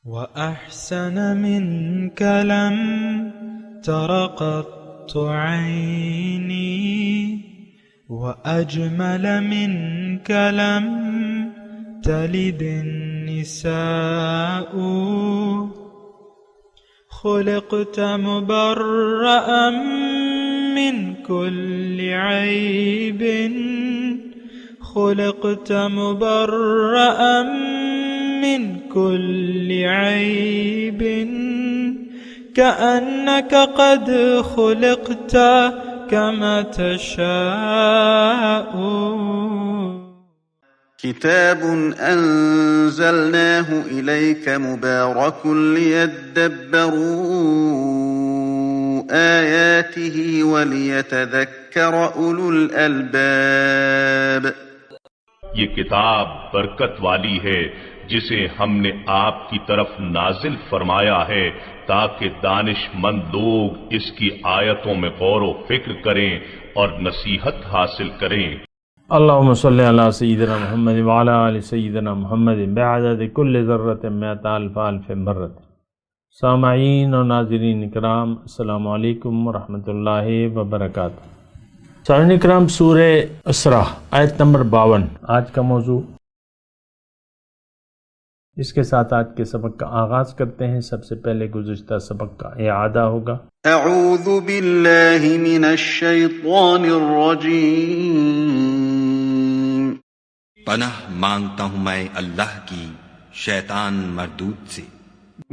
وأحسن منك لم تر قط عيني وأجمل منك لم تلد النساء خلقت مبرأ من كل عيب خلقت مبرأ من كل عيب كأنك قد خلقت كما تشاء. كتاب أنزلناه إليك مبارك ليدبروا آياته وليتذكر أولو الألباب. یہ کتاب برکت والی ہے جسے ہم نے آپ کی طرف نازل فرمایا ہے تاکہ دانش مند لوگ اس کی آیتوں میں غور و فکر کریں اور نصیحت حاصل کریں. اللہم صلی علی سیدنا محمد وعلی آل سیدنا محمد بعدد کل ذرۃ مئۃ الف الف مرۃ. سامعین اور ناظرین اکرام، السلام علیکم ورحمۃ اللہ وبرکاتہ. سامعین اکرام، سورہ اسراء آیت نمبر 52 آج کا موضوع. اس کے ساتھ آج کے سبق کا آغاز کرتے ہیں. سب سے پہلے گزشتہ سبق کا اعادہ ہوگا. اعوذ باللہ من الشیطان الرجیم. پناہ مانگتا ہوں میں اللہ کی شیطان مردود سے.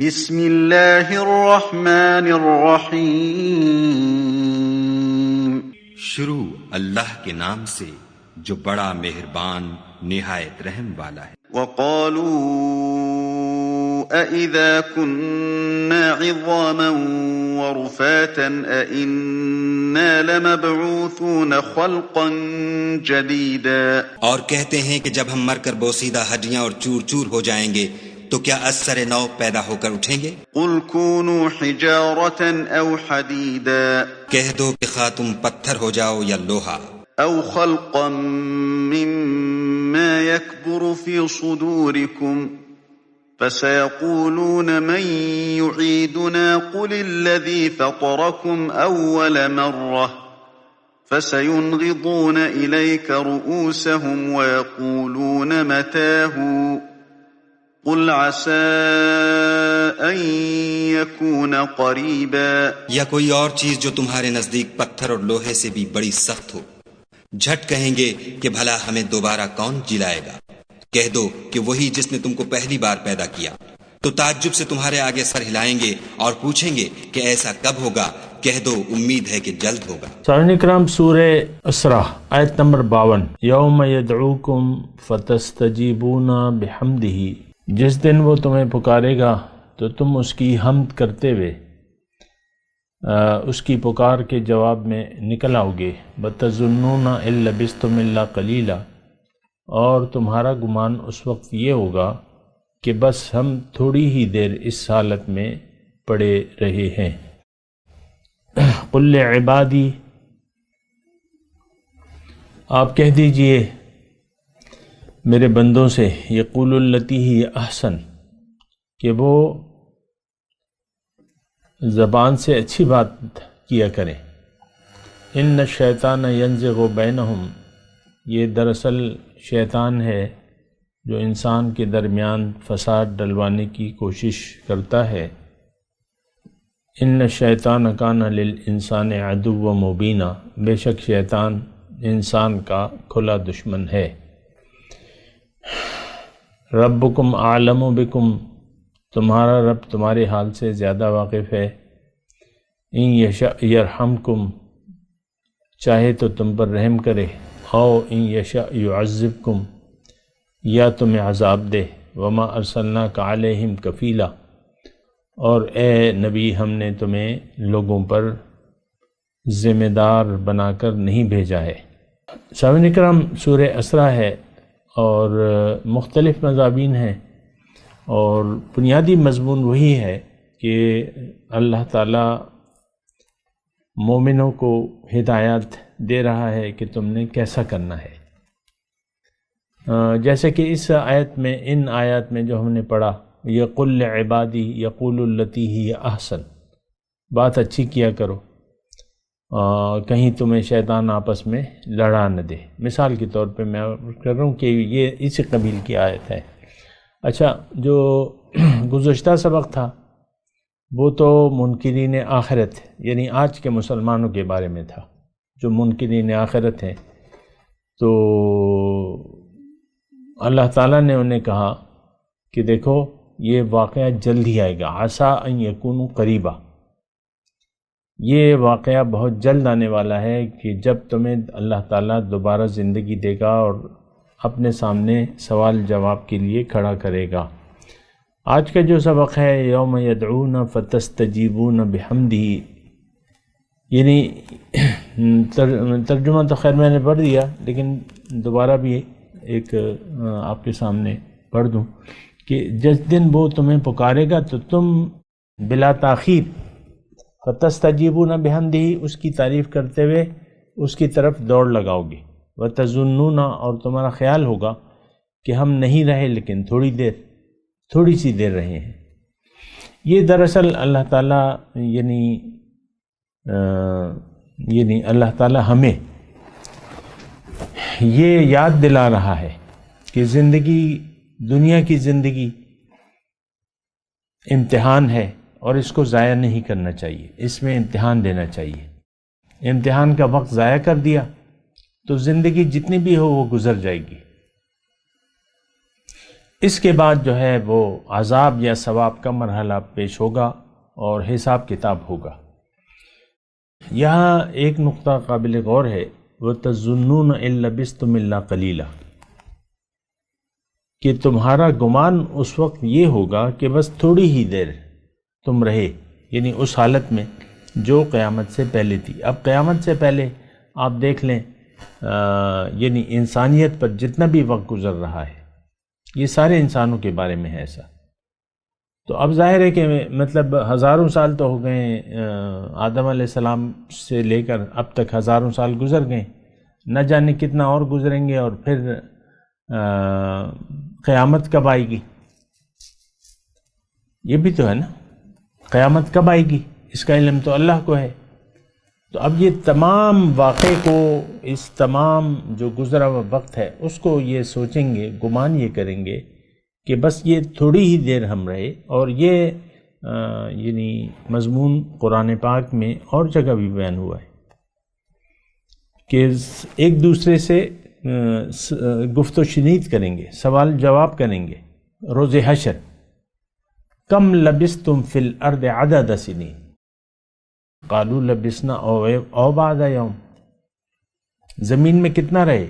بسم اللہ الرحمن الرحیم. شروع اللہ کے نام سے جو بڑا مہربان نہایت رحم والا ہے. وقالوا أَإِذَا كُنَّا عِظَامًا وَرُفَاتًا أَإِنَّا لَمَبْعُوثُونَ خَلْقًا جَدِيدًا. اور کہتے ہیں کہ جب ہم مر کر بوسیدہ ہڈیاں اور چور چور ہو جائیں گے تو کیا از سر نو پیدا ہو کر اٹھیں گے؟ قُلْ كُونُوا حِجَارَةً أَوْ حَدِيدًا. کہہ دو کہ خواہ تم پتھر ہو جاؤ یا لوہا. أَوْ خَلْقًا مِّمَّا يَكْبُرُ فِي صُدُورِكُمْ فَسَيَقُولُونَ مَن يُعِيدُنَا قُلِ الَّذِي فَطَرَكُمْ أَوَّلَ مَرَّةٍ فَسَيُنْغِضُونَ إِلَيْكَ رُؤُوسَهُمْ وَيَقُولُونَ مَتَىٰ هُوَ قُلْ عَسَىٰ أَن يَكُونَ قَرِيبًا. یا کوئی اور چیز جو تمہارے نزدیک پتھر اور لوہے سے بھی بڑی سخت ہو. جھٹ کہیں گے کہ بھلا ہمیں دوبارہ کون جلائے گا؟ کہہ دو کہ وہی جس نے تم کو پہلی بار پیدا کیا. تو تعجب سے تمہارے آگے سر ہلائیں گے اور پوچھیں گے کہ ایسا کب ہوگا؟ کہہ دو امید ہے کہ جلد ہوگا. سامعین اکرام، سورہ اسراء آیت نمبر 52. یوم یدعوکم فتستجیبون بحمدہ. جس دن وہ تمہیں پکارے گا تو تم اس کی حمد کرتے ہوئے اس کی پکار کے جواب میں نکل آؤ گے. بتظنون ان لبثتم الا قلیلا. اور تمہارا گمان اس وقت یہ ہوگا کہ بس ہم تھوڑی ہی دیر اس حالت میں پڑے رہے ہیں. قل لعبادی، آپ کہہ دیجئے میرے بندوں سے، یقول التی ہی احسن، کہ وہ زبان سے اچھی بات کیا کریں. ان الشیطان ینزغ بینہم، یہ دراصل شیطان ہے جو انسان کے درمیان فساد ڈلوانے کی کوشش کرتا ہے. ان الشیطان کان للانسان عدوا مبینا، بے شک شیطان انسان کا کھلا دشمن ہے. ربکم اعلم بکم، تمہارا رب تمہارے حال سے زیادہ واقف ہے. ان یشاء یرحمکم، چاہے تو تم پر رحم کرے. او ان یشاء یعذبکم، یا تمہیں عذاب دے. وما ارسلناک علیہم کفیلا، اور اے نبی ہم نے تمہیں لوگوں پر ذمہ دار بنا کر نہیں بھیجا ہے. سامعین اکرام، سورہ اسراء ہے اور مختلف مضامین ہیں، اور بنیادی مضمون وہی ہے کہ اللہ تعالیٰ مومنوں کو ہدایت دے رہا ہے کہ تم نے کیسا کرنا ہے. جیسے کہ اس آیت میں، ان آیات میں جو ہم نے پڑھا یقل لعبادی یقول التی ہی احسن، بات اچھی کیا کرو، کہیں تمہیں شیطان آپس میں لڑا نہ دے۔ مثال کے طور پہ میں کر رہا ہوں کہ یہ اسی قبیل کی آیت ہے۔ اچھا، جو گزشتہ سبق تھا وہ تو منکرین آخرت یعنی آج کے مسلمانوں کے بارے میں تھا، جو منکرین آخرت ہیں، تو اللہ تعالیٰ نے انہیں کہا کہ دیکھو یہ واقعہ جلد ہی آئے گا، عسیٰ ان یکونوا قریبا، یہ واقعہ بہت جلد آنے والا ہے کہ جب تمہیں اللہ تعالیٰ دوبارہ زندگی دے گا اور اپنے سامنے سوال جواب کے لیے کھڑا کرے گا۔ آج کا جو سبق ہے یوم یدعون فتستجیبون بحمدہ، یعنی ترجمہ تو خیر میں نے پڑھ دیا، لیکن دوبارہ بھی ایک آپ کے سامنے پڑھ دوں کہ جس دن وہ تمہیں پکارے گا تو تم بلا تاخیر فتستجیبون بحمدہ، اس کی تعریف کرتے ہوئے اس کی طرف دوڑ لگاؤ گے، وتظنون، اور تمہارا خیال ہوگا کہ ہم نہیں رہے لیکن تھوڑی سی دیر رہے ہیں۔ یہ دراصل اللہ تعالیٰ یعنی اللہ تعالیٰ ہمیں یہ یاد دلا رہا ہے کہ زندگی، دنیا کی زندگی امتحان ہے اور اس کو ضائع نہیں کرنا چاہیے، اس میں امتحان لینا چاہیے۔ امتحان کا وقت ضائع کر دیا تو زندگی جتنی بھی ہو وہ گزر جائے گی، اس کے بعد جو ہے وہ عذاب یا ثواب کا مرحلہ پیش ہوگا اور حساب کتاب ہوگا۔ یہاں ایک نقطہ قابل غور ہے، وَتَظُنُّونَ إِن لَبِثْتُمْ إِلَّا قَلِيلًا، کہ تمہارا گمان اس وقت یہ ہوگا کہ بس تھوڑی ہی دیر تم رہے، یعنی اس حالت میں جو قیامت سے پہلے تھی۔ اب قیامت سے پہلے آپ دیکھ لیں یعنی انسانیت پر جتنا بھی وقت گزر رہا ہے، یہ سارے انسانوں کے بارے میں ہے ایسا، تو اب ظاہر ہے کہ مطلب ہزاروں سال تو ہو گئے، آدم علیہ السلام سے لے کر اب تک ہزاروں سال گزر گئے، نہ جانے کتنا اور گزریں گے، اور پھر قیامت کب آئے گی؟ یہ بھی تو ہے نا، قیامت کب آئے گی اس کا علم تو اللہ کو ہے۔ تو اب یہ تمام واقعے کو، اس تمام جو گزرا ہوا وقت ہے اس کو یہ سوچیں گے، گمان یہ کریں گے کہ بس یہ تھوڑی ہی دیر ہم رہے۔ اور یہ یعنی مضمون قرآن پاک میں اور جگہ بھی بیان ہوا ہے کہ ایک دوسرے سے گفت و شنید کریں گے، سوال جواب کریں گے روز حشر، کم لبثتم فی الارض عدد سنین قالوا لبثنا او بعض یوم، زمین میں کتنا رہے،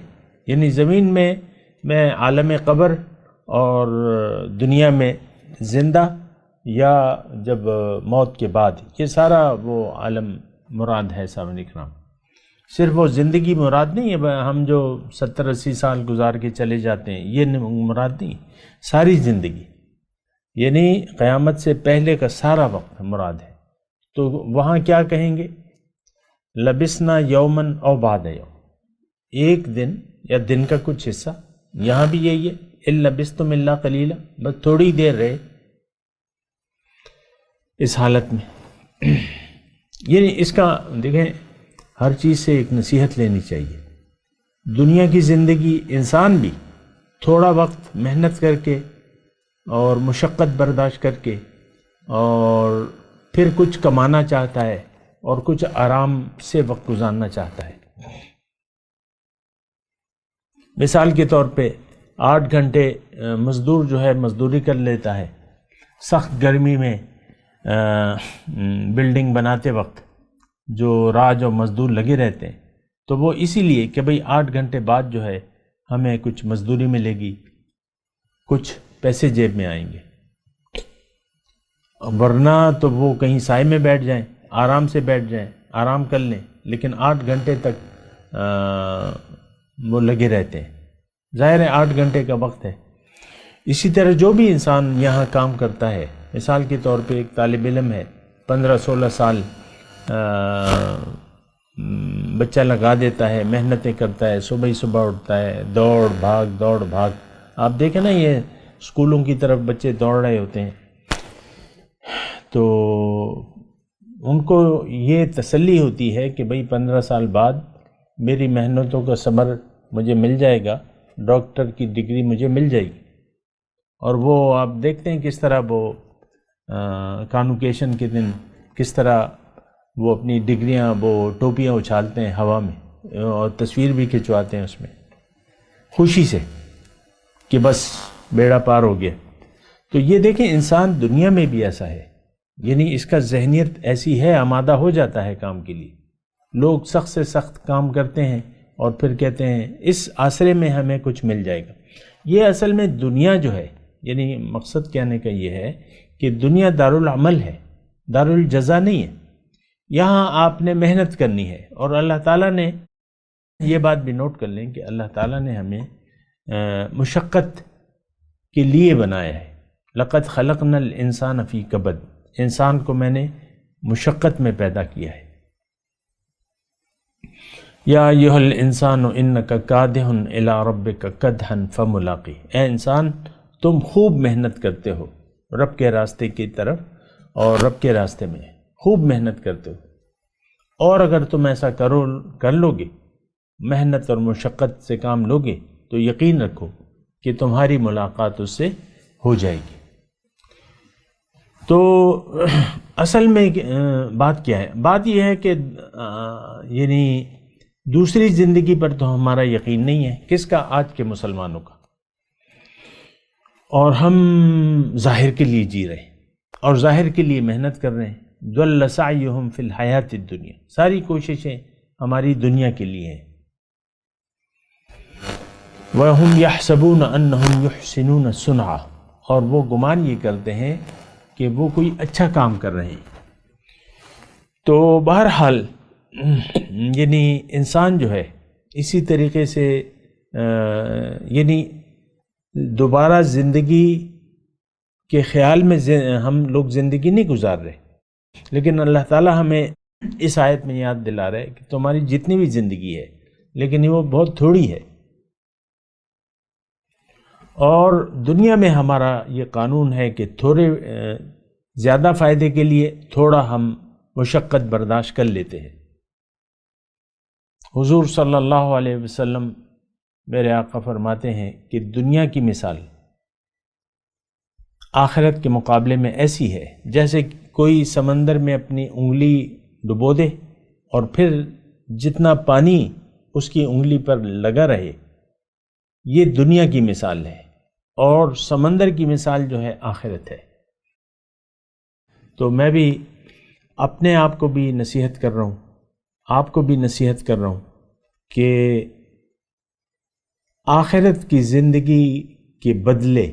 یعنی زمین میں عالم قبر اور دنیا میں زندہ یا جب موت کے بعد، یہ سارا وہ عالم مراد ہے سامعین کرام۔ صرف وہ زندگی مراد نہیں ہے، ہم جو 70-80 سال گزار کے چلے جاتے ہیں یہ مراد نہیں، ساری زندگی یعنی قیامت سے پہلے کا سارا وقت مراد ہے۔ تو وہاں کیا کہیں گے؟ لبثنا یومن او بعد یوم، ایک دن یا دن کا کچھ حصہ، یہاں بھی یہی ہے، اِن لبثتم الا قلیلا، بس تھوڑی دیر رہے اس حالت میں۔ یعنی اس کا دیکھیں ہر چیز سے ایک نصیحت لینی چاہیے۔ دنیا کی زندگی انسان بھی تھوڑا وقت محنت کر کے اور مشقت برداشت کر کے اور پھر کچھ کمانا چاہتا ہے اور کچھ آرام سے وقت گزارنا چاہتا ہے۔ مثال کے طور پہ 8 گھنٹے مزدور جو ہے مزدوری کر لیتا ہے، سخت گرمی میں بلڈنگ بناتے وقت جو راج اور مزدور لگے رہتے ہیں، تو وہ اسی لیے کہ بھئی 8 گھنٹے بعد جو ہے ہمیں کچھ مزدوری ملے گی، کچھ پیسے جیب میں آئیں گے، ورنہ تو وہ کہیں سائے میں بیٹھ جائیں، آرام سے بیٹھ جائیں، آرام کر لیں، لیکن 8 گھنٹے تک وہ لگے رہتے ہیں۔ ظاہر ہے 8 گھنٹے کا وقت ہے۔ اسی طرح جو بھی انسان یہاں کام کرتا ہے، مثال کے طور پہ ایک طالب علم ہے، 15-16 سال بچہ لگا دیتا ہے، محنتیں کرتا ہے، صبح ہی صبح اٹھتا ہے، دوڑ بھاگ۔ آپ دیکھیں نا یہ اسکولوں کی طرف بچے دوڑ رہے ہوتے ہیں، تو ان کو یہ تسلی ہوتی ہے کہ بھئی 15 سال بعد میری محنتوں کا ثمر مجھے مل جائے گا، ڈاکٹر کی ڈگری مجھے مل جائے گی۔ اور وہ آپ دیکھتے ہیں کس طرح وہ کانوکیشن کے دن کس طرح وہ اپنی ڈگریاں، وہ ٹوپیاں اچھالتے ہیں ہوا میں اور تصویر بھی کھنچواتے ہیں اس میں خوشی سے کہ بس بیڑا پار ہو گیا۔ تو یہ دیکھیں انسان دنیا میں بھی ایسا ہے، یعنی اس کا ذہنیت ایسی ہے، آمادہ ہو جاتا ہے کام کے لیے۔ لوگ سخت سے سخت کام کرتے ہیں اور پھر کہتے ہیں اس آسرے میں ہمیں کچھ مل جائے گا۔ یہ اصل میں دنیا جو ہے، یعنی مقصد کہنے کا یہ ہے کہ دنیا دارالعمل ہے، دارالجزا نہیں ہے۔ یہاں آپ نے محنت کرنی ہے، اور اللہ تعالیٰ نے یہ بات بھی نوٹ کر لیں کہ اللہ تعالیٰ نے ہمیں مشقت کے لیے بنایا ہے۔ لقد خلقنا الانسان فی کبد، انسان کو میں نے مشقت میں پیدا کیا ہے۔ یا ایھا الانسان انک کادح الی ربک کدحا فملاقی، اے انسان تم خوب محنت کرتے ہو رب کے راستے کی طرف، اور رب کے راستے میں خوب محنت کرتے ہو، اور اگر تم ایسا کر لو گے، محنت اور مشقت سے کام لوگے، تو یقین رکھو کہ تمہاری ملاقات اس سے ہو جائے گی۔ تو اصل میں بات کیا ہے؟ بات یہ ہے کہ یعنی دوسری زندگی پر تو ہمارا یقین نہیں ہے، کس کا؟ آج کے مسلمانوں کا، اور ہم ظاہر کے لیے جی رہے ہیں اور ظاہر کے لیے محنت کر رہے ہیں۔ ضل سعیہم فی الحیات الدنیا، ساری کوششیں ہماری دنیا کے لیے ہیں۔ وَهُمْ يَحْسَبُونَ أَنَّهُمْ يُحْسِنُونَ صُنْعًا، اور وہ گمان یہ کرتے ہیں کہ وہ کوئی اچھا کام کر رہے ہیں۔ تو بہرحال یعنی انسان جو ہے اسی طریقے سے یعنی دوبارہ زندگی کے خیال میں ہم لوگ زندگی نہیں گزار رہے، لیکن اللہ تعالیٰ ہمیں اس آیت میں یاد دلا رہا ہے کہ تمہاری جتنی بھی زندگی ہے لیکن وہ بہت تھوڑی ہے، اور دنیا میں ہمارا یہ قانون ہے کہ تھوڑے زیادہ فائدے کے لیے تھوڑا ہم مشقت برداشت کر لیتے ہیں۔ حضور صلی اللہ علیہ وسلم میرے آقا فرماتے ہیں کہ دنیا کی مثال آخرت کے مقابلے میں ایسی ہے جیسے کوئی سمندر میں اپنی انگلی ڈبو دے اور پھر جتنا پانی اس کی انگلی پر لگا رہے، یہ دنیا کی مثال ہے، اور سمندر کی مثال جو ہے آخرت ہے۔ تو میں بھی اپنے آپ کو بھی نصیحت کر رہا ہوں، آپ کو بھی نصیحت کر رہا ہوں کہ آخرت کی زندگی کے بدلے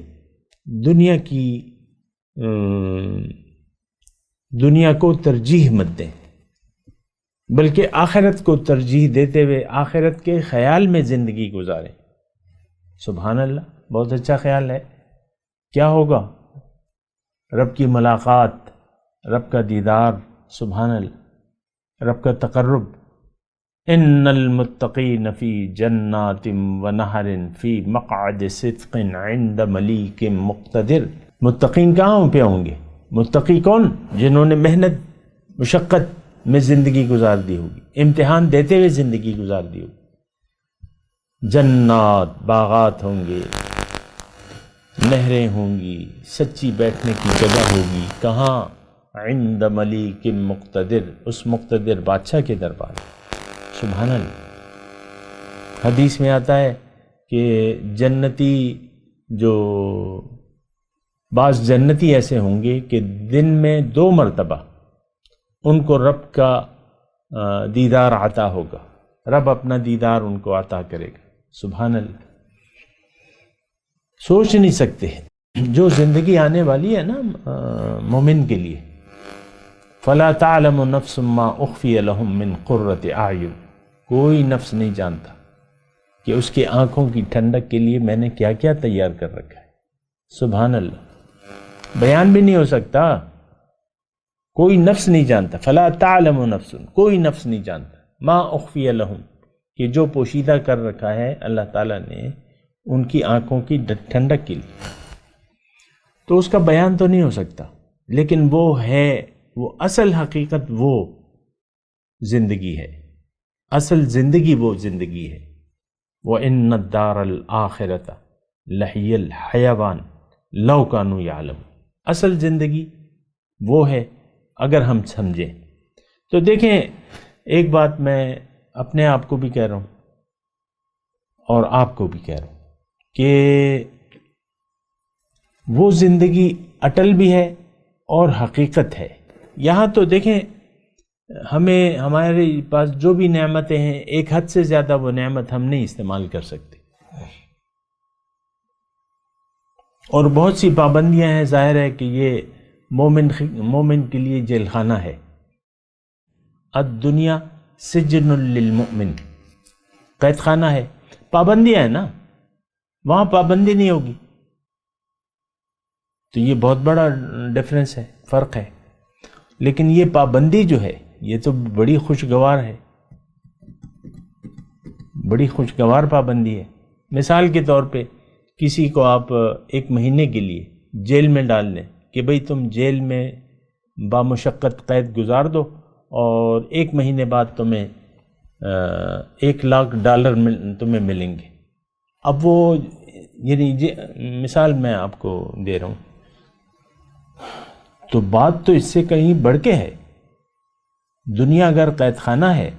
دنیا کو ترجیح مت دیں، بلکہ آخرت کو ترجیح دیتے ہوئے آخرت کے خیال میں زندگی گزاریں۔ سبحان اللہ، بہت اچھا خیال ہے۔ کیا ہوگا؟ رب کی ملاقات، رب کا دیدار، سبحان اللہ، رب کا تقرب۔ ان المتقین فی جنات و نہر فی مقعد صدق عند ملیک مقتدر۔ متقین کہاں پہ ہوں گے؟ متقی کون؟ جنہوں نے محنت مشقت میں زندگی گزار دی ہوگی، امتحان دیتے ہوئے زندگی گزار دی ہوگی۔ جنات، باغات ہوں گے، نہریں ہوں گی، سچی بیٹھنے کی جگہ ہوگی۔ کہاں؟ عند ملیک مقتدر، اس مقتدر بادشاہ کے دربار۔ سبحان اللہ۔ حدیث میں آتا ہے کہ جنتی جو بعض جنتی ایسے ہوں گے کہ دن میں 2 مرتبہ ان کو رب کا دیدار عطا ہوگا، رب اپنا دیدار ان کو عطا کرے گا۔ سبحان اللہ، سوچ نہیں سکتے جو زندگی آنے والی ہے نا مومن کے لیے۔ فلا تعلم نفس ما اخفی لهم من قرۃ اعین، کوئی نفس نہیں جانتا کہ اس کی آنکھوں کی ٹھنڈک کے لیے میں نے کیا کیا تیار کر رکھا ہے۔ سبحان اللہ، بیان بھی نہیں ہو سکتا، کوئی نفس نہیں جانتا۔ فلا تعلم نفس، کوئی نفس نہیں جانتا، ما اخفی لهم، کہ جو پوشیدہ کر رکھا ہے اللہ تعالیٰ نے ان کی آنکھوں کی ٹھنڈک کے لیے۔ تو اس کا بیان تو نہیں ہو سکتا، لیکن وہ ہے، وہ اصل حقیقت وہ زندگی ہے، اصل زندگی وہ زندگی ہے۔ وَإِنَّ الدَّارَ الْآخِرَةَ لَهِيَ الْحَيَوَانُ لَوْ كَانُوا يَعْلَمُونَ۔ اصل زندگی وہ ہے اگر ہم سمجھیں۔ تو دیکھیں، ایک بات میں اپنے آپ کو بھی کہہ رہا ہوں اور آپ کو بھی کہہ رہا ہوں کہ وہ زندگی اٹل بھی ہے اور حقیقت ہے۔ یہاں تو دیکھیں، ہمیں ہمارے پاس جو بھی نعمتیں ہیں، ایک حد سے زیادہ وہ نعمت ہم نہیں استعمال کر سکتے، اور بہت سی پابندیاں ہیں۔ ظاہر ہے کہ یہ مومن کے لیے جیل خانہ ہے۔ الدنیا سجن للمؤمن، قید خانہ ہے، پابندیاں ہیں نا، وہاں پابندی نہیں ہوگی۔ تو یہ بہت بڑا ڈفرنس ہے، فرق ہے۔ لیکن یہ پابندی جو ہے یہ تو بڑی خوشگوار ہے، بڑی خوشگوار پابندی ہے۔ مثال کے طور پہ کسی کو آپ 1 مہینے کے لیے جیل میں ڈال دیں کہ بھئی تم جیل میں بامشقت قید گزار دو اور 1 مہینے بعد تمہیں $1,00,000 تمہیں ملیں گے۔ اب وہ یعنی مثال میں آپ کو دے رہا ہوں، تو بات تو اس سے کہیں بڑھ کے ہے۔ دنیا اگر قید خانہ ہے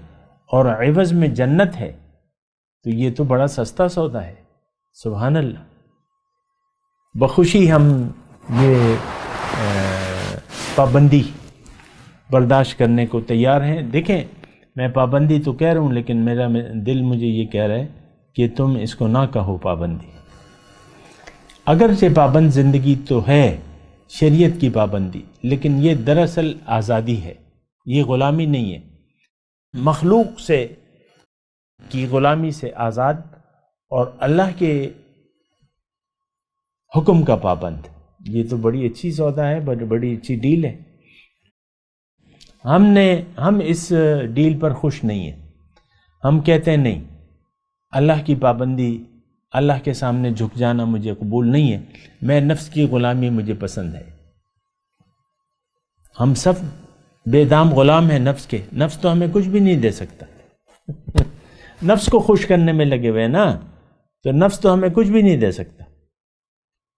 اور عوض میں جنت ہے تو یہ تو بڑا سستا سودا ہے۔ سبحان اللہ، بخوشی ہم یہ پابندی برداشت کرنے کو تیار ہیں۔ دیکھیں، میں پابندی تو کہہ رہا ہوں، لیکن میرا دل مجھے یہ کہہ رہا ہے کہ تم اس کو نہ کہو پابندی۔ اگرچہ پابند زندگی تو ہے، شریعت کی پابندی، لیکن یہ دراصل آزادی ہے، یہ غلامی نہیں ہے۔ مخلوق سے کی غلامی سے آزاد اور اللہ کے حکم کا پابند، یہ تو بڑی اچھی سودا ہے، بڑی اچھی ڈیل ہے۔ ہم اس ڈیل پر خوش نہیں ہیں۔ ہم کہتے ہیں نہیں، اللہ کی پابندی، اللہ کے سامنے جھک جانا مجھے قبول نہیں ہے، میں نفس کی غلامی مجھے پسند ہے۔ ہم سب بے دام غلام ہیں نفس کے، نفس تو ہمیں کچھ بھی نہیں دے سکتا۔ نفس کو خوش کرنے میں لگے ہوئے نا، تو نفس تو ہمیں کچھ بھی نہیں دے سکتا،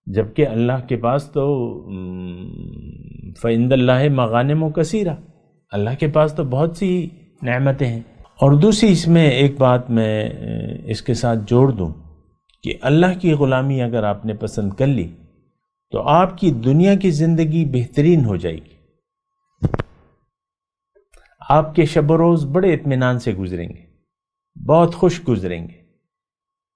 جبکہ اللہ کے پاس تو فَإِنَّ اللَّهِ مَغَانِمُ كَثِيرَةٌ، اللہ کے پاس تو بہت سی نعمتیں ہیں۔ اور دوسری اس میں ایک بات میں اس کے ساتھ جوڑ دوں کہ اللہ کی غلامی اگر آپ نے پسند کر لی تو آپ کی دنیا کی زندگی بہترین ہو جائے گی، آپ کے شب و روز بڑے اطمینان سے گزریں گے، بہت خوش گزریں گے،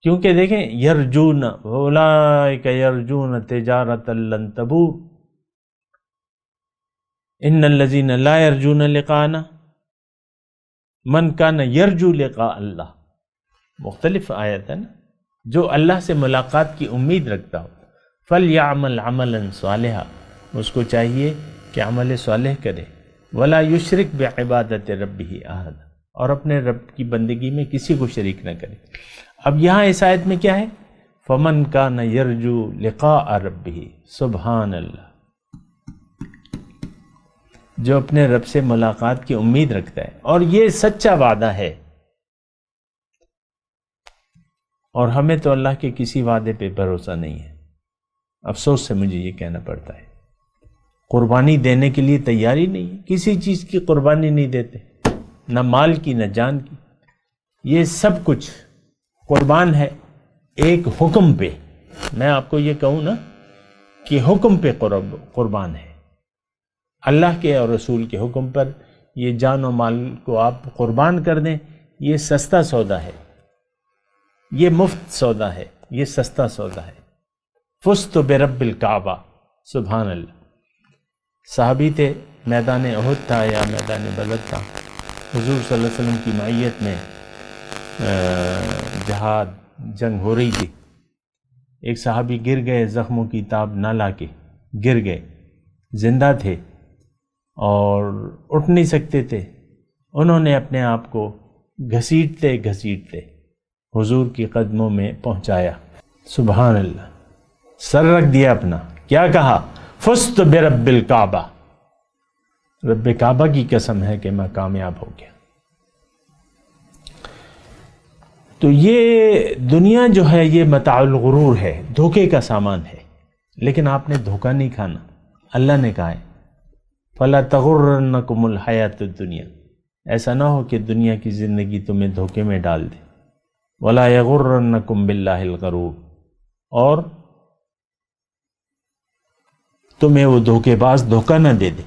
کیونکہ دیکھیں یرجون اولئک یرجون تجارۃ لن تبور ان الذین لا یرجون لقاءنا من کان یرجو لقاء اللہ۔ مختلف آیت ہے نا، جو اللہ سے ملاقات کی امید رکھتا ہو فلیعمل عملا صالحا، اس کو چاہیے کہ عمل صالح کرے، ولا یشرک بعبادت ربہ احد، اور اپنے رب کی بندگی میں کسی کو شریک نہ کرے۔ اب یہاں اس آیت میں کیا ہے؟ فمن کان یرجو لقاء ربہ، سبحان اللہ، جو اپنے رب سے ملاقات کی امید رکھتا ہے، اور یہ سچا وعدہ ہے۔ اور ہمیں تو اللہ کے کسی وعدے پہ بھروسہ نہیں ہے، افسوس سے مجھے یہ کہنا پڑتا ہے۔ قربانی دینے کے لیے تیاری نہیں ہے، کسی چیز کی قربانی نہیں دیتے، نہ مال کی نہ جان کی، یہ سب کچھ قربان ہے ایک حکم پہ۔ میں آپ کو یہ کہوں نا کہ حکم پہ قربان ہے، اللہ کے اور رسول کے حکم پر یہ جان و مال کو آپ قربان کر دیں، یہ سستا سودا ہے، یہ مفت سودا ہے، یہ سستا سودا ہے۔ فزت برب الکعبہ، سبحان اللہ۔ صحابی تھے، میدان احد تھا یا میدان بدر تھا، حضور صلی اللہ علیہ وسلم کی معیت میں جہاد جنگ ہو رہی تھی، ایک صحابی گر گئے، زخموں کی تاب نہ لا کے گر گئے، زندہ تھے اور اٹھ نہیں سکتے تھے، انہوں نے اپنے آپ کو گھسیٹتے گھسیٹتے حضور کی قدموں میں پہنچایا، سبحان اللہ، سر رکھ دیا اپنا کیا کہا؟ فزت برب الکعبہ، رب کعبہ کی قسم ہے کہ میں کامیاب ہو گیا۔ تو یہ دنیا جو ہے یہ متاع الغرور ہے، دھوکے کا سامان ہے، لیکن آپ نے دھوکہ نہیں کھانا۔ اللہ نے کہا ہے فَلَا تَغُرَّنَّكُمُ الْحَيَاةُ الدُّنْيَا، ایسا نہ ہو کہ دنیا کی زندگی تمہیں دھوکے میں ڈال دے۔ وَلَا يَغُرَّنَّكُمْ بِاللَّهِ الْغَرُورُ، اور تمہیں وہ دھوکے باز دھوکہ نہ دے دے۔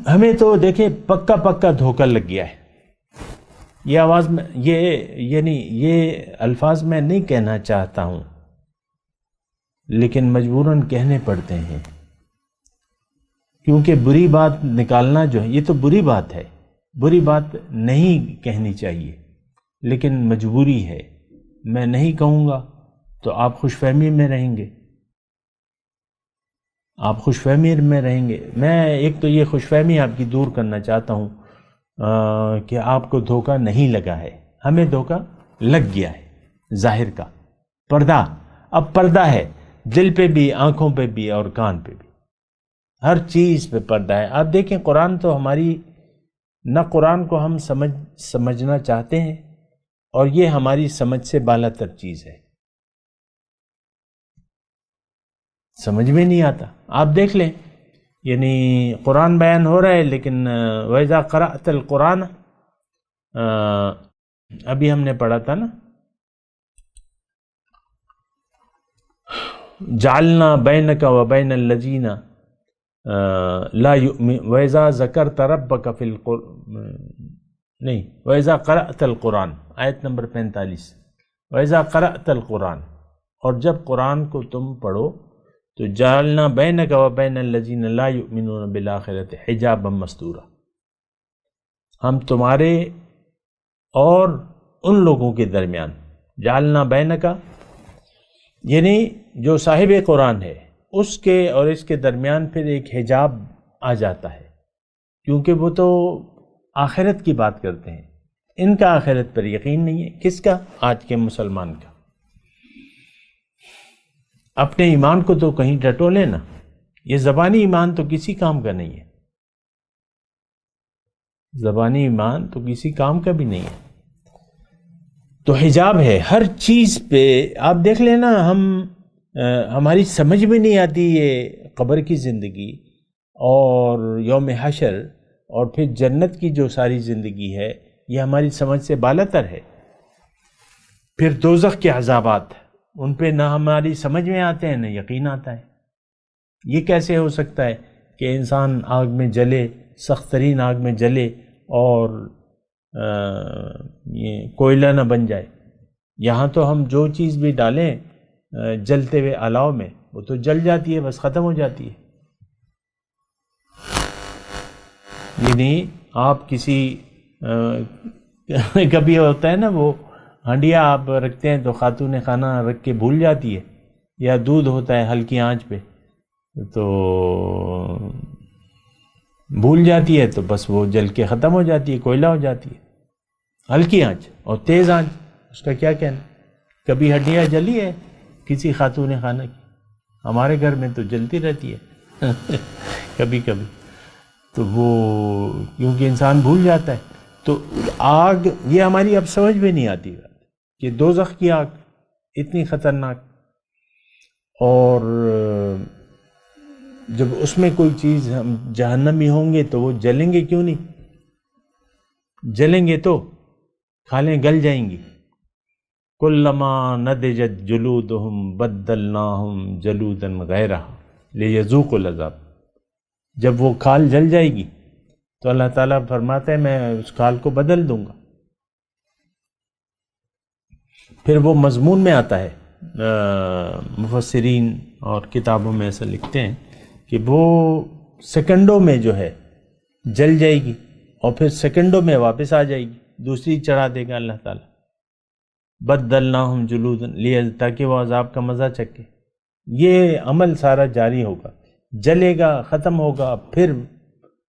ہمیں تو دیکھیں پکا پکا دھوکہ لگ گیا ہے۔ یہ آواز میں یہ الفاظ میں نہیں کہنا چاہتا ہوں، لیکن مجبوراً کہنے پڑتے ہیں، کیونکہ بری بات نکالنا جو ہے یہ تو بری بات ہے، بری بات نہیں کہنی چاہیے، لیکن مجبوری ہے۔ میں نہیں کہوں گا تو آپ خوش فہمی میں رہیں گے، آپ خوش فہمی میں رہیں گے۔ میں ایک تو یہ خوش فہمی آپ کی دور کرنا چاہتا ہوں کہ آپ کو دھوکہ نہیں لگا ہے، ہمیں دھوکہ لگ گیا ہے۔ ظاہر کا پردہ، اب پردہ ہے دل پہ بھی، آنکھوں پہ بھی اور کان پہ بھی، ہر چیز پہ پردہ ہے۔ آپ دیکھیں قرآن تو ہماری، نہ قرآن کو ہم سمجھنا چاہتے ہیں، اور یہ ہماری سمجھ سے بالا تر چیز ہے، سمجھ میں نہیں آتا۔ آپ دیکھ لیں، یعنی قرآن بیان ہو رہا ہے، لیکن وَإِذَا قَرَأْتَ الْقُرْآنَ، ابھی ہم نے پڑھا تھا نا، جعلنا بینک وبین الذین لا یؤمنون وَإِذَا ذَكَرْتَ رَبَّكَ فِي نہیں وَإِذَا قَرَأْتَ الْقُرْآنَ، آیت نمبر 45، وَإِذَا قَرَأْتَ الْقُرْآنَ، اور جب قرآن کو تم پڑھو تو جعلنا بینک وبین الذین لا یؤمنون بالآخرۃ حجابا مستورا، ہم تمہارے اور ان لوگوں کے درمیان، جعلنا بینک یعنی جو صاحب قرآن ہے اس کے اور اس کے درمیان پھر ایک حجاب آ جاتا ہے، کیونکہ وہ تو آخرت کی بات کرتے ہیں، ان کا آخرت پر یقین نہیں ہے۔ کس کا؟ آج کے مسلمان کا۔ اپنے ایمان کو تو کہیں ڈٹولے نا، یہ زبانی ایمان تو کسی کام کا نہیں ہے، زبانی ایمان تو کسی کام کا بھی نہیں ہے۔ تو حجاب ہے ہر چیز پہ۔ آپ دیکھ لینا، ہماری سمجھ میں نہیں آتی یہ قبر کی زندگی اور یوم حشر اور پھر جنت کی جو ساری زندگی ہے، یہ ہماری سمجھ سے بالاتر ہے۔ پھر دوزخ کے عذابات، ان پہ نہ ہماری سمجھ میں آتے ہیں نہ یقین آتا ہے۔ یہ کیسے ہو سکتا ہے کہ انسان آگ میں جلے، سخت ترین آگ میں جلے اور یہ کوئلہ نہ بن جائے؟ یہاں تو ہم جو چیز بھی ڈالیں جلتے ہوئے الاؤ میں، وہ تو جل جاتی ہے، بس ختم ہو جاتی ہے۔ یعنی آپ کسی کبھی ہوتا ہے نا، وہ ہنڈیا آپ رکھتے ہیں تو خاتون خانہ رکھ کے بھول جاتی ہے، یا دودھ ہوتا ہے ہلکی آنچ پہ تو بھول جاتی ہے، تو بس وہ جل کے ختم ہو جاتی ہے، کوئلہ ہو جاتی ہے۔ ہلکی آنچ اور تیز آنچ، اس کا کیا کہنا؟ کبھی ہڈیاں جلی ہے کسی خاتون خانہ کی؟ ہمارے گھر میں تو جلتی رہتی ہے کبھی کبھی، تو وہ کیونکہ انسان بھول جاتا ہے۔ تو آگ یہ ہماری اب سمجھ میں نہیں آتی کہ دوزخ کی آگ اتنی خطرناک، اور جب اس میں کوئی چیز، ہم جہنمی ہوں گے تو وہ جلیں گے کیوں نہیں؟ جلیں گے تو کھالیں گل جائیں گی۔ کلما نضجت جلودہم بدلناہم جلودا غیرہا لیذوقوا العذاب، جب وہ کھال جل جائے گی تو اللہ تعالیٰ فرماتا ہے میں اس کھال کو بدل دوں گا۔ پھر وہ مضمون میں آتا ہے، مفسرین اور کتابوں میں ایسا لکھتے ہیں کہ وہ سیکنڈوں میں جو ہے جل جائے گی، اور پھر سیکنڈوں میں واپس آ جائے گی، دوسری چڑھا دے گا اللہ تعالیٰ۔ بدلناہم جلودا تاکہ وہ عذاب کا مزہ چکے۔ یہ عمل سارا جاری ہوگا، جلے گا، ختم ہوگا، پھر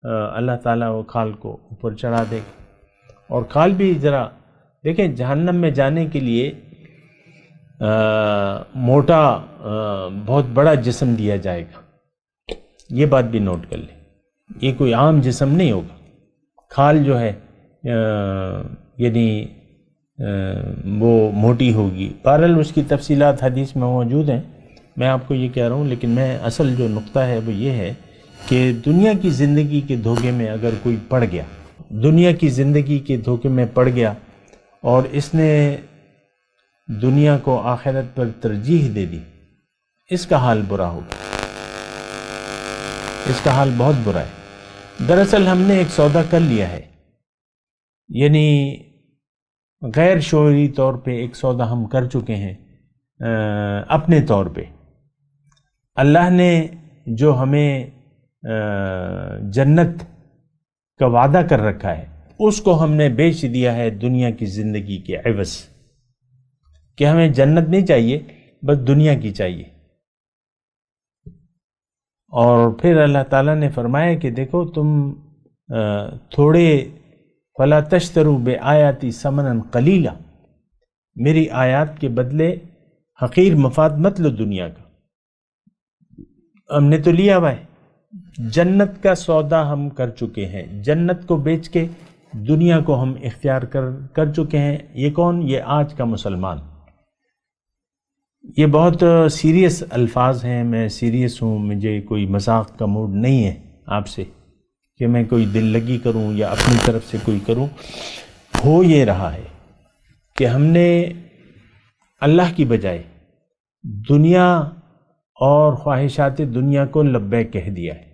اللہ تعالیٰ وہ کھال کو اوپر چڑھا دے گا۔ اور کھال بھی ذرا دیکھیں، جہنم میں جانے کے لیے موٹا بہت بڑا جسم دیا جائے گا. یہ بات بھی نوٹ کر لیں، یہ کوئی عام جسم نہیں ہوگا. کھال جو ہے یعنی وہ موٹی ہوگی. بہرحال اس کی تفصیلات حدیث میں موجود ہیں، میں آپ کو یہ کہہ رہا ہوں. لیکن میں اصل جو نقطہ ہے وہ یہ ہے کہ دنیا کی زندگی کے دھوکے میں اگر کوئی پڑ گیا، دنیا کی زندگی کے دھوکے میں پڑ گیا اور اس نے دنیا کو آخرت پر ترجیح دے دی، اس کا حال برا ہوگا، اس کا حال بہت برا ہے. دراصل ہم نے ایک سودا کر لیا ہے، یعنی غیر شعوری طور پہ ایک سودا ہم کر چکے ہیں. اپنے طور پہ اللہ نے جو ہمیں جنت کا وعدہ کر رکھا ہے اس کو ہم نے بیچ دیا ہے دنیا کی زندگی کے عوض، کہ ہمیں جنت نہیں چاہیے، بس دنیا کی چاہیے. اور پھر اللہ تعالیٰ نے فرمایا کہ دیکھو تم تھوڑے فلا تشتروا بآیاتی ثمنا قلیلا، میری آیات کے بدلے حقیر مفاد مت لو دنیا کا. ہم نے تو لیا ہوا ہے، جنت کا سودا ہم کر چکے ہیں، جنت کو بیچ کے دنیا کو ہم اختیار کر چکے ہیں. یہ کون؟ یہ آج کا مسلمان. یہ بہت سیریس الفاظ ہیں، میں سیریس ہوں، مجھے کوئی مذاق کا موڈ نہیں ہے آپ سے کہ میں کوئی دل لگی کروں یا اپنی طرف سے کوئی کروں. ہو یہ رہا ہے کہ ہم نے اللہ کی بجائے دنیا اور خواہشات دنیا کو لبیک کہہ دیا ہے،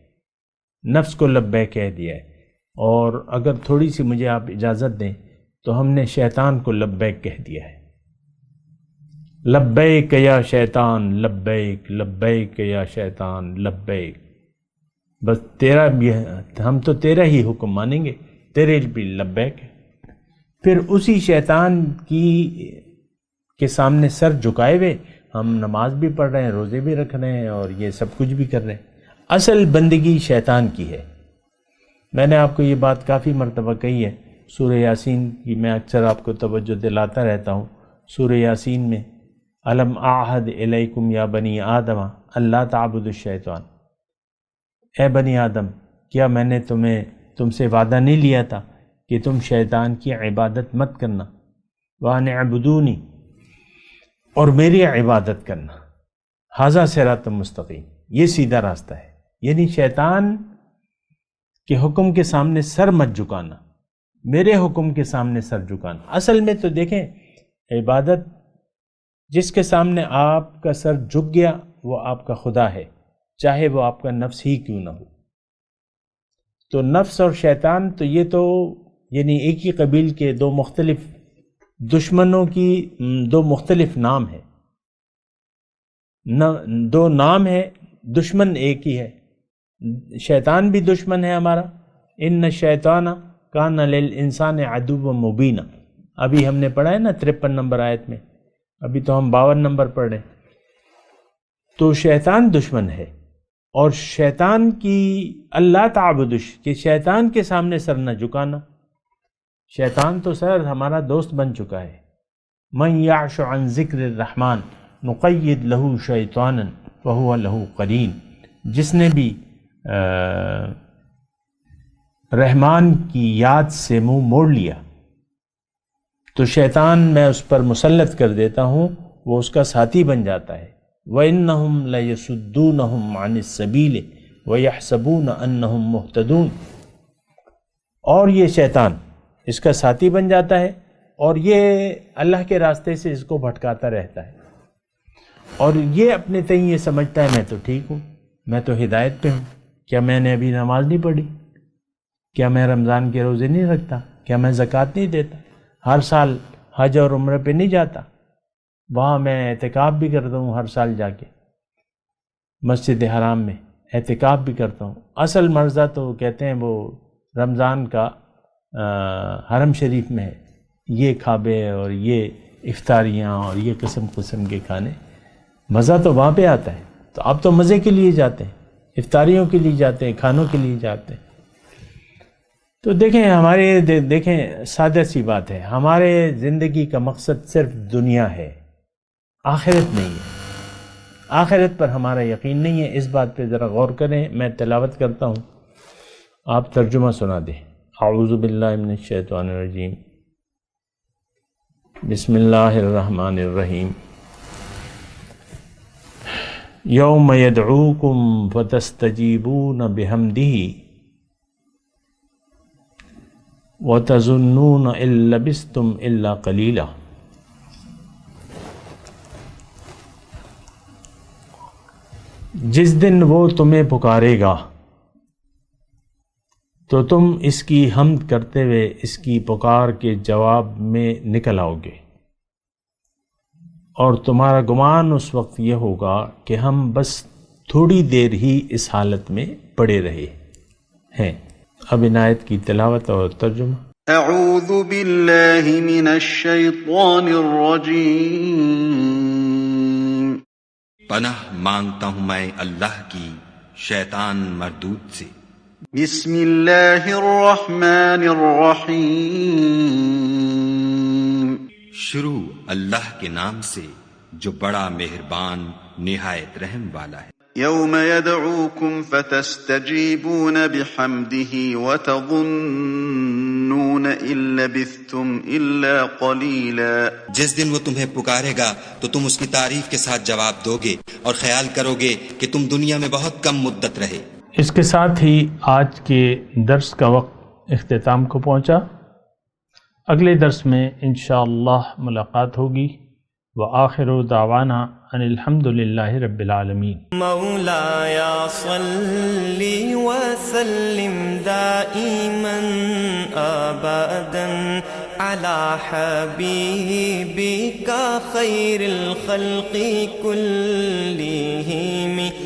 نفس کو لبیک کہہ دیا ہے. اور اگر تھوڑی سی مجھے آپ اجازت دیں تو ہم نے شیطان کو لبیک کہہ دیا ہے. لبیک یا شیطان لبیک، لبیک یا شیطان لبیک. بس تیرا بھی، ہم تو تیرا ہی حکم مانیں گے، تیرے بھی لبیک ہے. پھر اسی شیطان کے سامنے سر جھکائے ہوئے ہم نماز بھی پڑھ رہے ہیں، روزے بھی رکھ رہے ہیں اور یہ سب کچھ بھی کر رہے ہیں. اصل بندگی شیطان کی ہے. میں نے آپ کو یہ بات کافی مرتبہ کہی ہے. سورہ یاسین کی میں اکثر آپ کو توجہ دلاتا رہتا ہوں. سورہ یاسین میں الم اعہد الیکم یا بنی آدم اللہ تعبدوا الشیطان، اے بنی آدم کیا میں نے تم سے وعدہ نہیں لیا تھا کہ تم شیطان کی عبادت مت کرنا، وان اعبدونی، اور میری عبادت کرنا. ھذا صراط مستقیم، یہ سیدھا راستہ ہے. یعنی شیطان کے حکم کے سامنے سر مت جھکانا، میرے حکم کے سامنے سر جھکانا. اصل میں تو دیکھیں، عبادت جس کے سامنے آپ کا سر جھک گیا وہ آپ کا خدا ہے، چاہے وہ آپ کا نفس ہی کیوں نہ ہو. تو نفس اور شیطان تو یہ تو یعنی ایک ہی قبیل کے دو مختلف دشمنوں کی دو مختلف نام ہیں. دو نام ہے، دشمن ایک ہی ہے. شیطان بھی دشمن ہے ہمارا. ان الشیطان کان للانسان عدوا مبینا، ابھی ہم نے پڑھا ہے نا 53 نمبر آیت میں، ابھی تو ہم 52 نمبر پڑھ رہے ہیں. تو شیطان دشمن ہے، اور شیطان کی اللہ تعبدش، کہ شیطان کے سامنے سر نہ جھکانا. شیطان تو سر ہمارا دوست بن چکا ہے. من یعش عن ذکر الرحمن نقید لہ شیطانا فہو لہ قرین، جس نے بھی رحمان کی یاد سے منہ موڑ لیا تو شیطان میں اس پر مسلط کر دیتا ہوں، وہ اس کا ساتھی بن جاتا ہے. وَإِنَّهُمْ لَيَسُدُّونَهُمْ عَنِ السَّبِيلِ وَيَحْسَبُونَ أَنَّهُمْ مُهْتَدُونَ. اور یہ شیطان اس کا ساتھی بن جاتا ہے اور یہ اللہ کے راستے سے اس کو بھٹکاتا رہتا ہے، اور یہ اپنے تئیں یہ سمجھتا ہے میں تو ٹھیک ہوں، میں تو ہدایت پہ ہوں. کیا میں نے ابھی نماز نہیں پڑھی؟ کیا میں رمضان کے روزے نہیں رکھتا؟ کیا میں زکوٰۃ نہیں دیتا؟ ہر سال حج اور عمرہ پہ نہیں جاتا؟ وہاں میں اعتکاف بھی کرتا ہوں، ہر سال جا کے مسجد حرام میں اعتکاف بھی کرتا ہوں. اصل مرزا تو کہتے ہیں وہ رمضان کا حرم شریف میں ہے. یہ کعبے اور یہ افطاریاں اور یہ قسم قسم کے کھانے، مزہ تو وہاں پہ آتا ہے. تو اب تو مزے کے لیے جاتے ہیں، افطاریوں کے لیے جاتے ہیں، کھانوں کے لیے جاتے ہیں. تو دیکھیں سادہ سی بات ہے، ہمارے زندگی کا مقصد صرف دنیا ہے. آخرت نہیں ہے، آخرت پر ہمارا یقین نہیں ہے۔ اس بات پہ ذرا غور کریں۔ میں تلاوت کرتا ہوں، آپ ترجمہ سنا دیں۔ اعوذ باللہ من الشیطان الرجیم، بسم اللہ الرحمن الرحیم۔ یوم یدعوکم فتستجیبون بحمدہ وتظنون ان لبثتم الا قلیلا۔ جس دن وہ تمہیں پکارے گا تو تم اس کی حمد کرتے ہوئے اس کی پکار کے جواب میں نکل آؤ گے، اور تمہارا گمان اس وقت یہ ہوگا کہ ہم بس تھوڑی دیر ہی اس حالت میں پڑے رہے ہیں۔ اب ان آیت کی تلاوت اور ترجمہ۔ اعوذ باللہ من الشیطان الرجیم، پناہ مانگتا ہوں میں اللہ کی شیطان مردود سے۔ بسم اللہ الرحمن الرحیم، شروع اللہ کے نام سے جو بڑا مہربان نہایت رحم والا ہے۔ یوم یدعوکم فتستجیبون بحمدہ وتظنون ان لبثتم الا قلیلا۔ جس دن وہ تمہیں پکارے گا تو تم اس کی تعریف کے ساتھ جواب دو گے اور خیال کرو گے کہ تم دنیا میں بہت کم مدت رہے۔ اس کے ساتھ ہی آج کے درس کا وقت اختتام کو پہنچا۔ اگلے درس میں انشاءاللہ ملاقات ہوگی۔ وآخر دعوانا ان الحمد للہ رب العالمین۔ مولایا صلی وسلم دائما ابدا علی حبیبک خیر الخلق کلہم۔